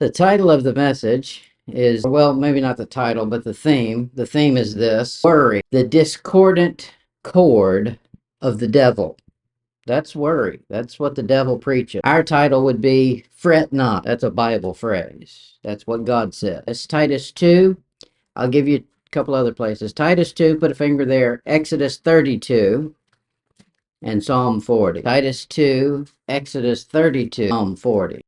The title of the message is, well, maybe not the title, but the theme. The theme is this: worry, the discordant chord of the devil. That's worry. That's what the devil preaches. Our title would be fret not. That's a Bible phrase. That's what God said. It's Titus 2. I'll give you a couple other places. Titus 2, put a finger there. Exodus 32 and Psalm 40. Titus 2, Exodus 32, Psalm 40.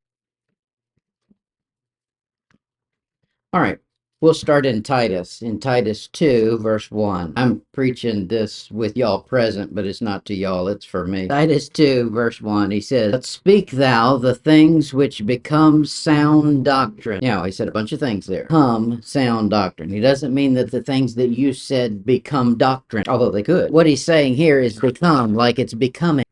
All right, we'll start in Titus 2, verse 1. I'm preaching this with y'all present, but it's not to y'all, it's for me. Titus 2, verse 1, he says, "But speak thou the things which become sound doctrine." Now, he said a bunch of things there. Become sound doctrine. He doesn't mean that the things that you said become doctrine, although they could. What he's saying here is become, like it's becoming.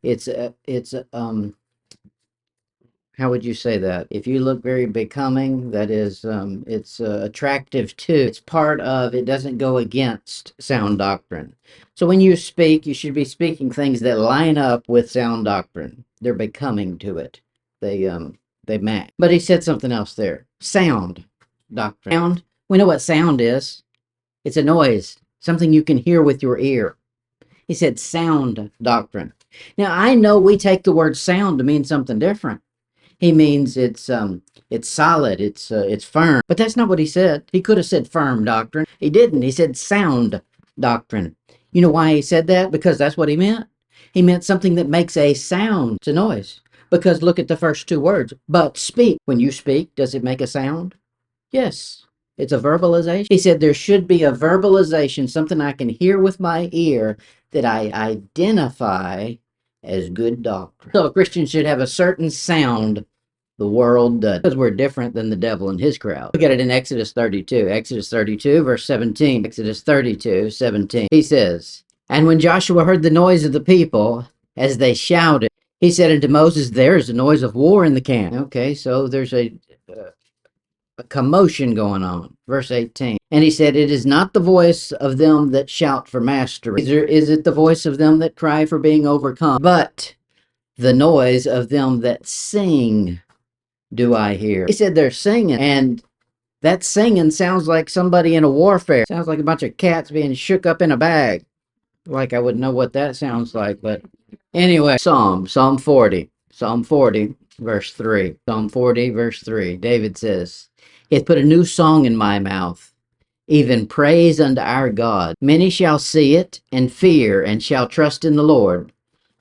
How would you say that? If you look very becoming, that is, it's attractive too. It's part of, it doesn't go against sound doctrine. So when you speak, you should be speaking things that line up with sound doctrine. They're becoming to it. They match. But he said something else there. Sound doctrine. Sound, we know what sound is. It's a noise, something you can hear with your ear. He said sound doctrine. Now, I know we take the word sound to mean something different. He means it's solid, it's firm. But that's not what he said. He could have said firm doctrine. He didn't. He said sound doctrine. You know why he said that? Because that's what he meant. He meant something that makes a sound. It's a noise. Because look at the first two words. But speak. When you speak, does it make a sound? Yes. It's a verbalization. He said there should be a verbalization, something I can hear with my ear that I identify as good doctrine. So a Christian should have a certain sound the world does, because we're different than the devil and his crowd. Look at it in Exodus 32. Exodus 32, verse 17. Exodus 32, 17. He says, "And when Joshua heard the noise of the people as they shouted, he said unto Moses, there is a noise of war in the camp." Okay, so there's a commotion going on. Verse 18. "And he said, it is not the voice of them that shout for mastery, neither is it the voice of them that cry for being overcome, but the noise of them that sing do I hear." He said they're singing, and that singing sounds like somebody in a warfare. Sounds like a bunch of cats being shook up in a bag. Like I would know what that sounds like, but anyway. Psalm 40, verse 3. Psalm 40, verse 3. David says, "He hath put a new song in my mouth, even praise unto our God. Many shall see it, and fear, and shall trust in the Lord.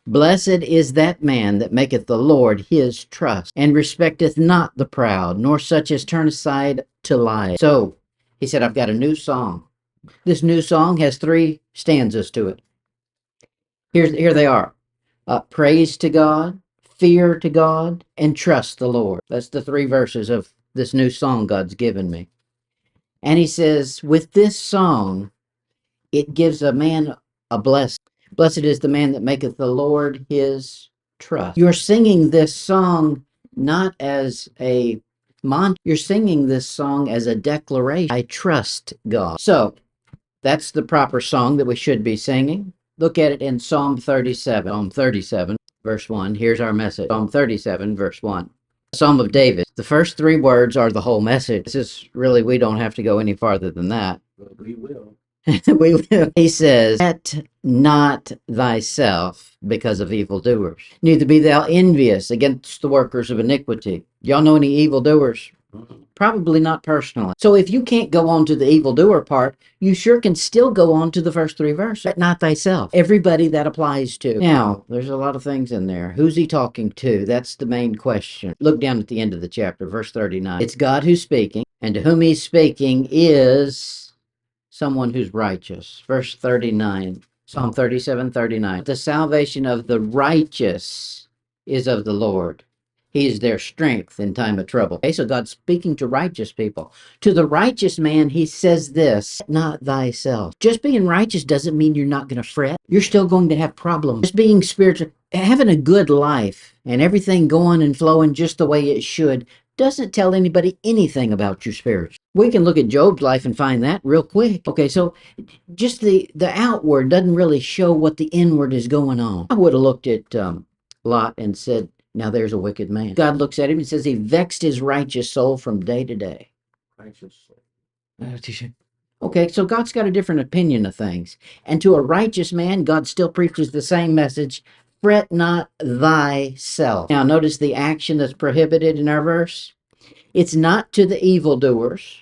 Blessed is that man that maketh the Lord his trust, and respecteth not the proud, nor such as turn aside to lie." So, he said, I've got a new song. This new song has 3 stanzas to it. Here they are. Praise to God, fear to God, and trust the Lord. That's the 3 verses of this new song God's given me. And he says, with this song, it gives a man a blessing. Blessed is the man that maketh the Lord his trust. You're singing this song not as a mantra. You're singing this song as a declaration. I trust God. So, that's the proper song that we should be singing. Look at it in Psalm 37. Psalm 37, verse 1. Here's our message. Psalm 37, verse 1. Psalm of David. The first 3 words are the whole message. This is really, we don't have to go any farther than that. But we will. We will. He says, "Fret not thyself because of evildoers, neither be thou envious against the workers of iniquity." Y'all know any evildoers? Probably not personally. So if you can't go on to the evildoer part, you sure can still go on to the first 3 verses. Fret not thyself. Everybody that applies to. Now, there's a lot of things in there. Who's he talking to? That's the main question. Look down at the end of the chapter, verse 39. It's God who's speaking, and to whom he's speaking is someone who's righteous. Verse 39, Psalm 37, 39. "The salvation of the righteous is of the Lord. He is their strength in time of trouble." Okay, so God's speaking to righteous people. To the righteous man, he says this, "Not thyself." Just being righteous doesn't mean you're not going to fret. You're still going to have problems. Just being spiritual, having a good life, and everything going and flowing just the way it should, doesn't tell anybody anything about your spiritual. We can look at Job's life and find that real quick. Okay, so just the outward doesn't really show what the inward is going on. I would have looked at Lot and said, Now there's a wicked man. God looks at him and says he vexed his righteous soul from day to day. Righteous soul. Okay, so God's got a different opinion of things. And to a righteous man, God still preaches the same message: fret not thyself. Now, notice the action that's prohibited in our verse. It's not to the evildoers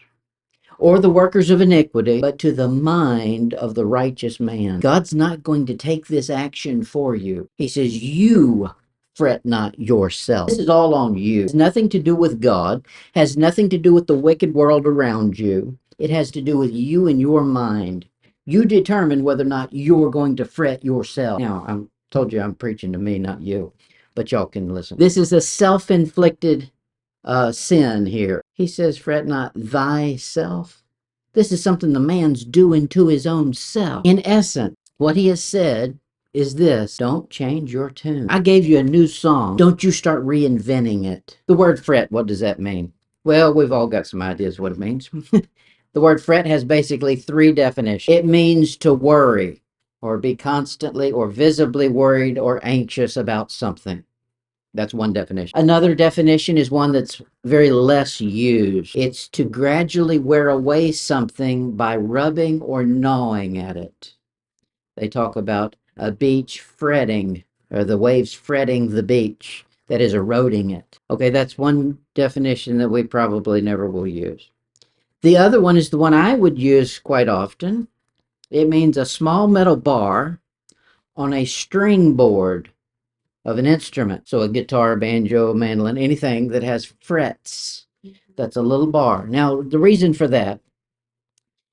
or the workers of iniquity, but to the mind of the righteous man. God's not going to take this action for you. He says, you fret not yourself. This is all on you. It has nothing to do with God, has nothing to do with the wicked world around you. It has to do with you and your mind. You determine whether or not you're going to fret yourself. Now, I told you I'm preaching to me, not you, but y'all can listen. This is a self-inflicted sin here. He says, fret not thyself. This is something the man's doing to his own self. In essence, what he has said is this: don't change your tune. I gave you a new song. Don't you start reinventing it. The word fret, what does that mean? Well, we've all got some ideas what it means. The word fret has basically three definitions. It means to worry, or be constantly or visibly worried or anxious about something. That's one definition. Another definition is one that's very less used. It's to gradually wear away something by rubbing or gnawing at it. They talk about a beach fretting, or the waves fretting the beach, that is eroding it. Okay, that's one definition that we probably never will use. The other one is the one I would use quite often. It means a small metal bar on a string board of an instrument. So a guitar, banjo, mandolin, anything that has frets. That's a little bar. Now, the reason for that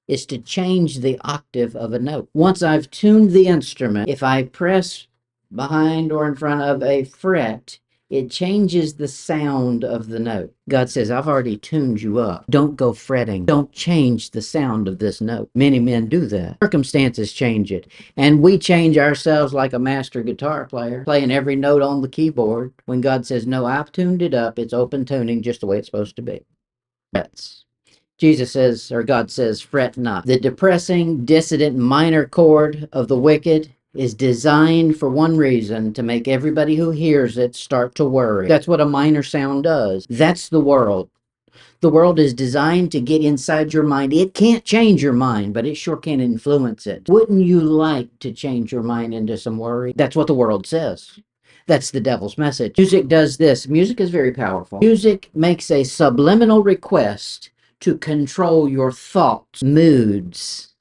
is to change the octave of a note. Once I've tuned the instrument, if I press behind or in front of a fret, it changes the sound of the note. God says, I've already tuned you up. Don't go fretting. Don't change the sound of this note. Many men do that. Circumstances change it. And we change ourselves like a master guitar player, playing every note on the keyboard, when God says, no, I've tuned it up. It's open tuning just the way it's supposed to be. Frets. Jesus says, or God says, fret not. The depressing, dissident minor chord of the wicked is designed for one reason: to make everybody who hears it start to worry. That's what a minor sound does. That's the world. The world is designed to get inside your mind. It can't change your mind, but it sure can influence it. Wouldn't you like to change your mind into some worry? That's what the world says. That's the devil's message. Music does this. Music is very powerful. Music makes a subliminal request to control your thoughts, moods,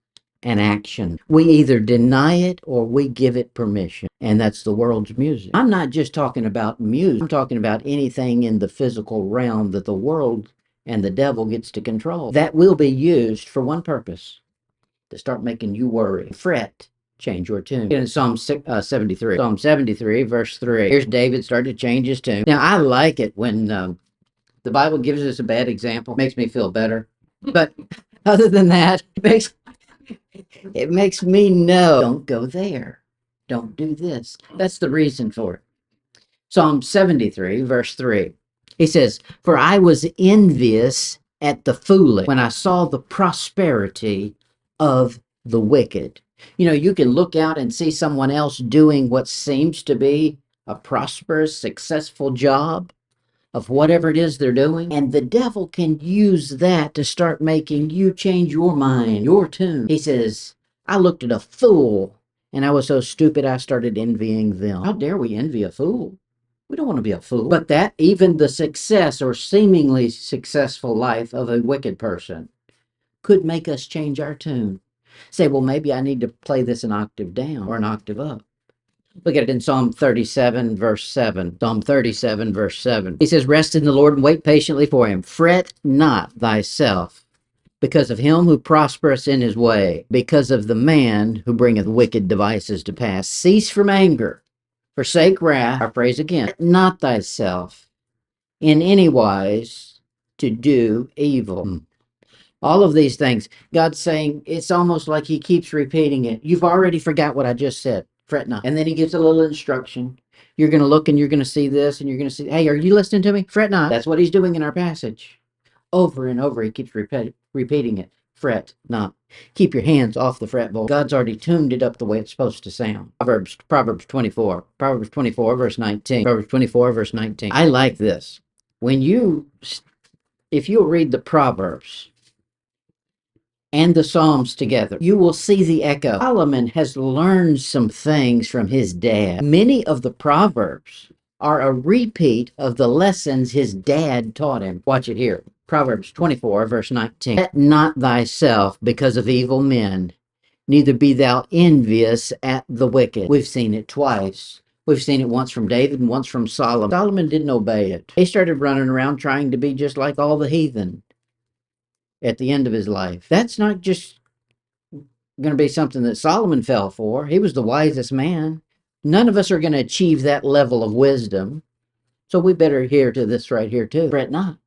and action. We either deny it or we give it permission. And that's the world's music. I'm not just talking about music. I'm talking about anything in the physical realm that the world and the devil gets to control. That will be used for one purpose: to start making you worry, fret, change your tune. In Psalm 73. Psalm 73, verse 3. Here's David starting to change his tune. Now, I like it when the Bible gives us a bad example. Makes me feel better. But other than that, it makes me know, don't go there. Don't do this. That's the reason for it. Psalm 73, verse 3. He says, for I was envious at the foolish when I saw the prosperity of the wicked. You know, you can look out and see someone else doing what seems to be a prosperous, successful job of whatever it is they're doing, and the devil can use that to start making you change your mind, your tune. He says, I looked at a fool, and I was so stupid I started envying them. How dare we envy a fool? We don't want to be a fool. But that, even the success or seemingly successful life of a wicked person, could make us change our tune. Say, well, maybe I need to play this an octave down or an octave up. Look at it in Psalm 37, verse 7. Psalm 37, verse 7. He says, rest in the Lord and wait patiently for him. Fret not thyself because of him who prospereth in his way, because of the man who bringeth wicked devices to pass. Cease from anger. Forsake wrath. Our phrase again. Fret not thyself in any wise to do evil. All of these things, God's saying, it's almost like he keeps repeating it. You've already forgot what I just said. Fret not. And then he gives a little instruction. You're going to look and you're going to see this and you're going to see, hey, are you listening to me? Fret not. That's what he's doing in our passage. Over and over, he keeps repeating it. Fret not. Keep your hands off the fretboard. God's already tuned it up the way it's supposed to sound. Proverbs 24. Proverbs 24, verse 19. Proverbs 24, verse 19. I like this. If you'll read the Proverbs and the Psalms together, you will see the echo. Solomon has learned some things from his dad. Many of the Proverbs are a repeat of the lessons his dad taught him. Watch it here. Proverbs 24, verse 19. Let not thyself because of evil men, neither be thou envious at the wicked. We've seen it twice. We've seen it once from David and once from Solomon. Solomon didn't obey it. He started running around trying to be just like all the heathen at the end of his life. That's not just going to be something that Solomon fell for. He was the wisest man. None of us are going to achieve that level of wisdom. So we better adhere to this right here too. Fret not.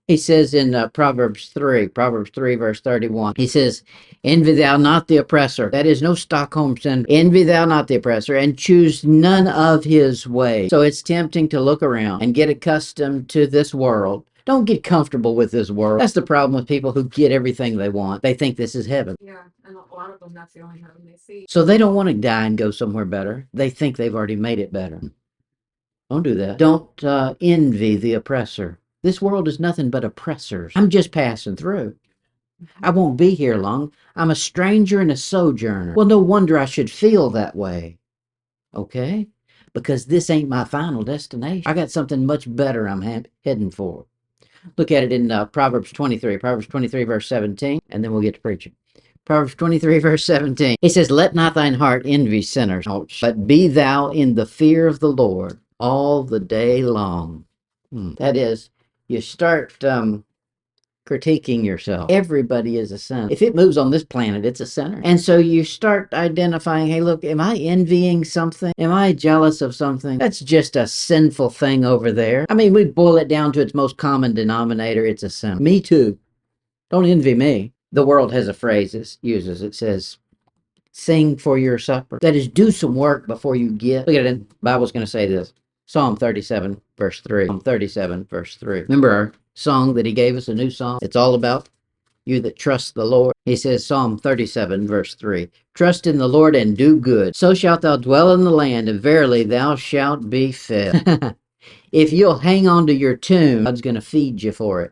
He says in Proverbs 3, verse 31, he says, envy thou not the oppressor. That is no Stockholm syndrome. Envy thou not the oppressor, and choose none of his ways. So it's tempting to look around and get accustomed to this world. Don't get comfortable with this world. That's the problem with people who get everything they want. They think this is heaven. Yeah, and a lot of them, that's the only heaven they see. So they don't want to die and go somewhere better. They think they've already made it better. Don't do that. Don't envy the oppressor. This world is nothing but oppressors. I'm just passing through. I won't be here long. I'm a stranger and a sojourner. Well, no wonder I should feel that way. Okay? Because this ain't my final destination. I got something much better I'm heading for. Look at it in Proverbs 23. Proverbs 23, verse 17, and then we'll get to preaching. Proverbs 23, verse 17. It says, let not thine heart envy sinners, but be thou in the fear of the Lord all the day long. That is, you start critiquing yourself. Everybody is a sinner. If it moves on this planet, it's a sinner. And so you start identifying, hey, look, am I envying something? Am I jealous of something? That's just a sinful thing over there. I mean, we boil it down to its most common denominator. It's a sin. Me too. Don't envy me. The world has a phrase it uses. It says, sing for your supper. That is, do some work before you get. Look at it. The Bible's going to say this. Psalm 37, verse 3. Psalm 37, verse 3. Remember our song that he gave us, a new song? It's all about you that trust the Lord. He says, Psalm 37, verse 3. Trust in the Lord and do good. So shalt thou dwell in the land, and verily thou shalt be fed. If you'll hang on to your tune, God's going to feed you for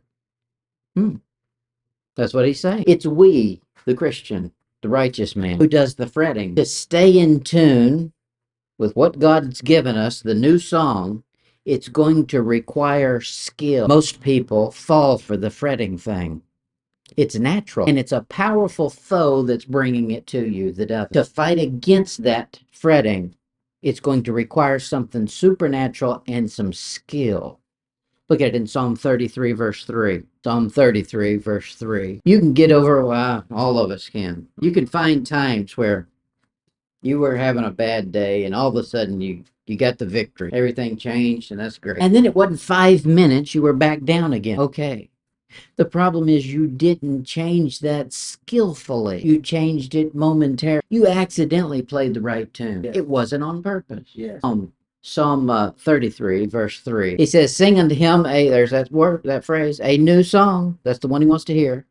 it. That's what he's saying. It's we, the Christian, the righteous man, who does the fretting. To stay in tune with what God's given us, the new song, it's going to require skill. Most people fall for the fretting thing. It's natural, and it's a powerful foe that's bringing it to you, the devil. To fight against that fretting, it's going to require something supernatural and some skill. Look at it in Psalm 33, verse 3. Psalm 33, verse 3. You can get over, all of us can. You can find times where you were having a bad day, and all of a sudden you got the victory. Everything changed, and that's great. And then it wasn't 5 minutes, you were back down again. Okay. The problem is you didn't change that skillfully. You changed it momentarily. You accidentally played the right tune. It wasn't on purpose. Yes. Psalm 33, verse 3. He says, sing unto him there's that word, that phrase, a new song. That's the one he wants to hear.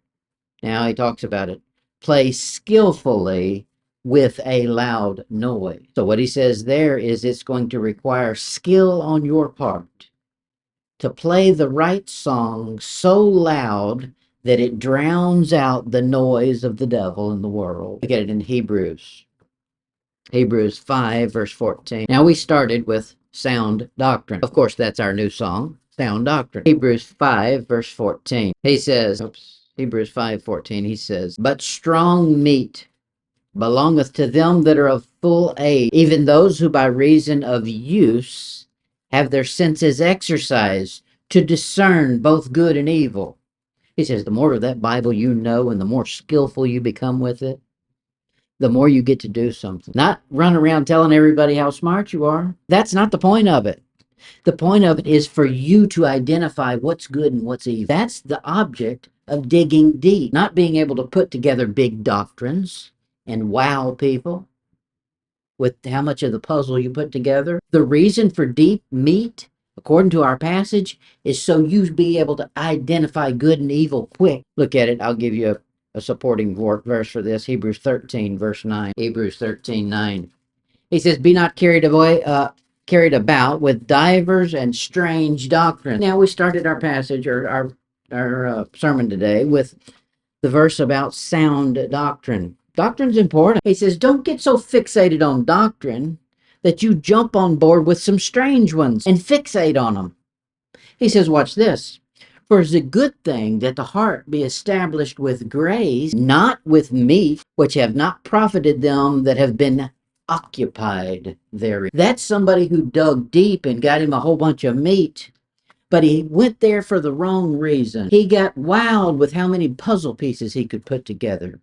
Now he talks about it. Play skillfully with a loud noise. So what he says there is it's going to require skill on your part to play the right song so loud that it drowns out the noise of the devil in the world. Look at it in Hebrews 5, verse 14. Now we started with sound doctrine. Of course, that's our new song, sound doctrine. Hebrews 5, verse 14. He says, Hebrews 5:14, he says, but strong meat belongeth to them that are of full age, even those who by reason of use have their senses exercised to discern both good and evil. He says the more of that Bible you know and the more skillful you become with it, the more you get to do something. Not run around telling everybody how smart you are. That's not the point of it. The point of it is for you to identify what's good and what's evil. That's the object of digging deep, not being able to put together big doctrines and wow people with how much of the puzzle you put together. The reason for deep meat, according to our passage, is so you be able to identify good and evil quick. Look at it. I'll give you a supporting verse for this. Hebrews 13, verse 9. Hebrews 13:9. He says, "Be not carried away, carried about with divers and strange doctrines." Now, we started our passage or our sermon today with the verse about sound doctrine. Doctrine's important. He says, don't get so fixated on doctrine that you jump on board with some strange ones and fixate on them. He says, watch this. For it's a good thing that the heart be established with grace, not with meat, which have not profited them that have been occupied therein. That's somebody who dug deep and got him a whole bunch of meat, but he went there for the wrong reason. He got wowed with how many puzzle pieces he could put together,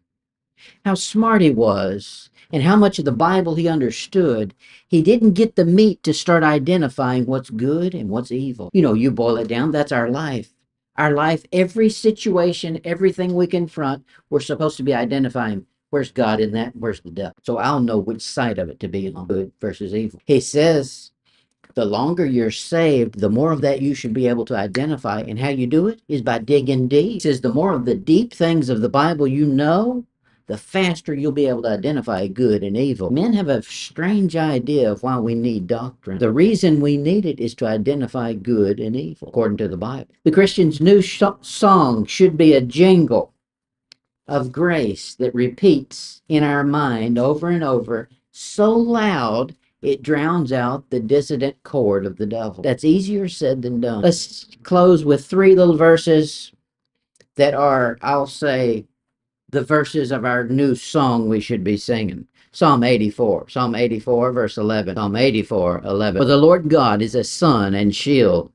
how smart he was, and how much of the Bible he understood. He didn't get the meat to start identifying what's good and what's evil. You know, you boil it down, that's our life. Our life, every situation, everything we confront, we're supposed to be identifying where's God in that, where's the devil. So I'll know which side of it to be on, good versus evil. He says, the longer you're saved, the more of that you should be able to identify. And how you do it is by digging deep. He says the more of the deep things of the Bible you know, the faster you'll be able to identify good and evil. Men have a strange idea of why we need doctrine. The reason we need it is to identify good and evil, according to the Bible. The Christian's new song should be a jingle of grace that repeats in our mind over and over so loud it drowns out the dissonant chord of the devil. That's easier said than done. Let's close with 3 little verses that are, I'll say, the verses of our new song we should be singing. Psalm 84, verse 11. Psalm 84, 11. For the Lord God is a sun and shield.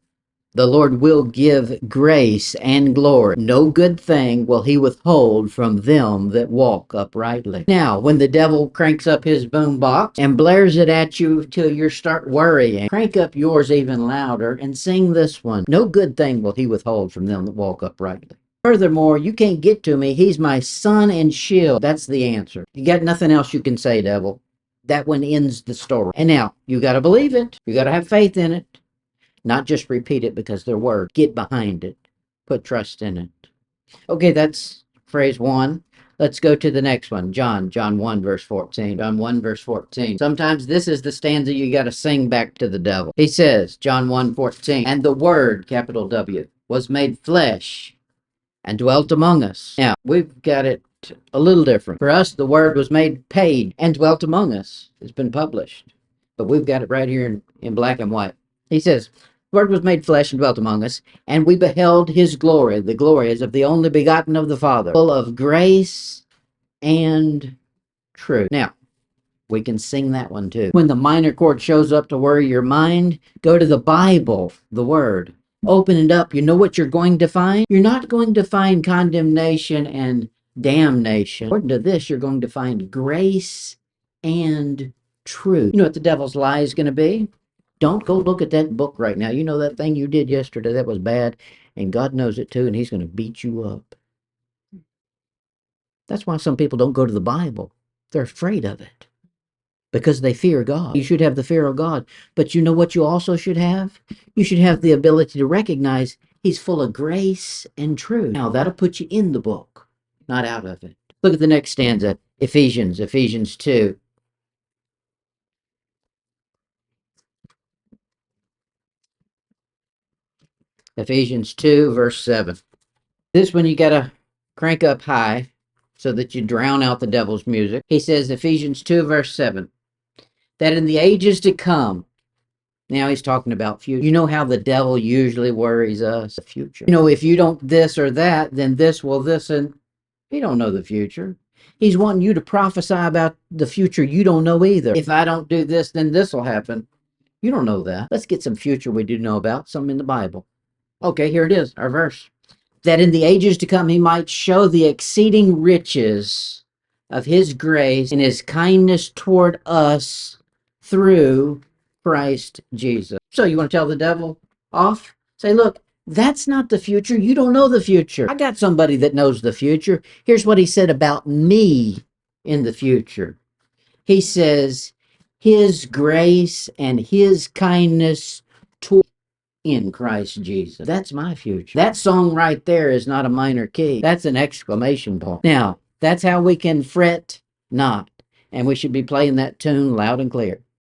The Lord will give grace and glory. No good thing will he withhold from them that walk uprightly. Now, when the devil cranks up his boombox and blares it at you till you start worrying, crank up yours even louder and sing this one. No good thing will he withhold from them that walk uprightly. Furthermore, you can't get to me. He's my sun and shield. That's the answer. You got nothing else you can say, devil. That one ends the story. And now, you got to believe it. You got to have faith in it. Not just repeat it because they're words. Get behind it. Put trust in it. Okay, that's phrase 1. Let's go to the next one. John 1, verse 14. John 1, verse 14. Sometimes this is the stanza you got to sing back to the devil. He says, John 1, 14, and the Word, capital W, was made flesh and dwelt among us. Now, we've got it a little different. For us, the Word was made paid and dwelt among us. It's been published. But we've got it right here in black and white. He says, the Word was made flesh and dwelt among us, and we beheld his glory. The glory is of the only begotten of the Father, full of grace and truth. Now, we can sing that one too. When the minor chord shows up to worry your mind, go to the Bible, the Word. Open it up. You know what you're going to find? You're not going to find condemnation and damnation. According to this, you're going to find grace and truth. You know what the devil's lie is going to be? Don't go look at that book right now. You know that thing you did yesterday that was bad, and God knows it too, and he's going to beat you up. That's why some people don't go to the Bible. They're afraid of it because they fear God. You should have the fear of God. But you know what you also should have? You should have the ability to recognize he's full of grace and truth. Now, that'll put you in the book, not out of it. Look at the next stanza, Ephesians 2. Ephesians 2, verse 7. This one you got to crank up high so that you drown out the devil's music. He says, Ephesians 2, verse 7, that in the ages to come, now he's talking about future. You know how the devil usually worries us? The future. You know, if you don't this or that, then this will this, and he don't know the future. He's wanting you to prophesy about the future you don't know either. If I don't do this, then this will happen. You don't know that. Let's get some future we do know about, some in the Bible. Okay, here it is, our verse. That in the ages to come he might show the exceeding riches of his grace and his kindness toward us through Christ Jesus. So you want to tell the devil off? Say, look, that's not the future. You don't know the future. I got somebody that knows the future. Here's what he said about me in the future. He says, his grace and his kindness toward in Christ Jesus. That's my future. That song right there is not a minor key. That's an exclamation point. Now, that's how we can fret not. And we should be playing that tune loud and clear.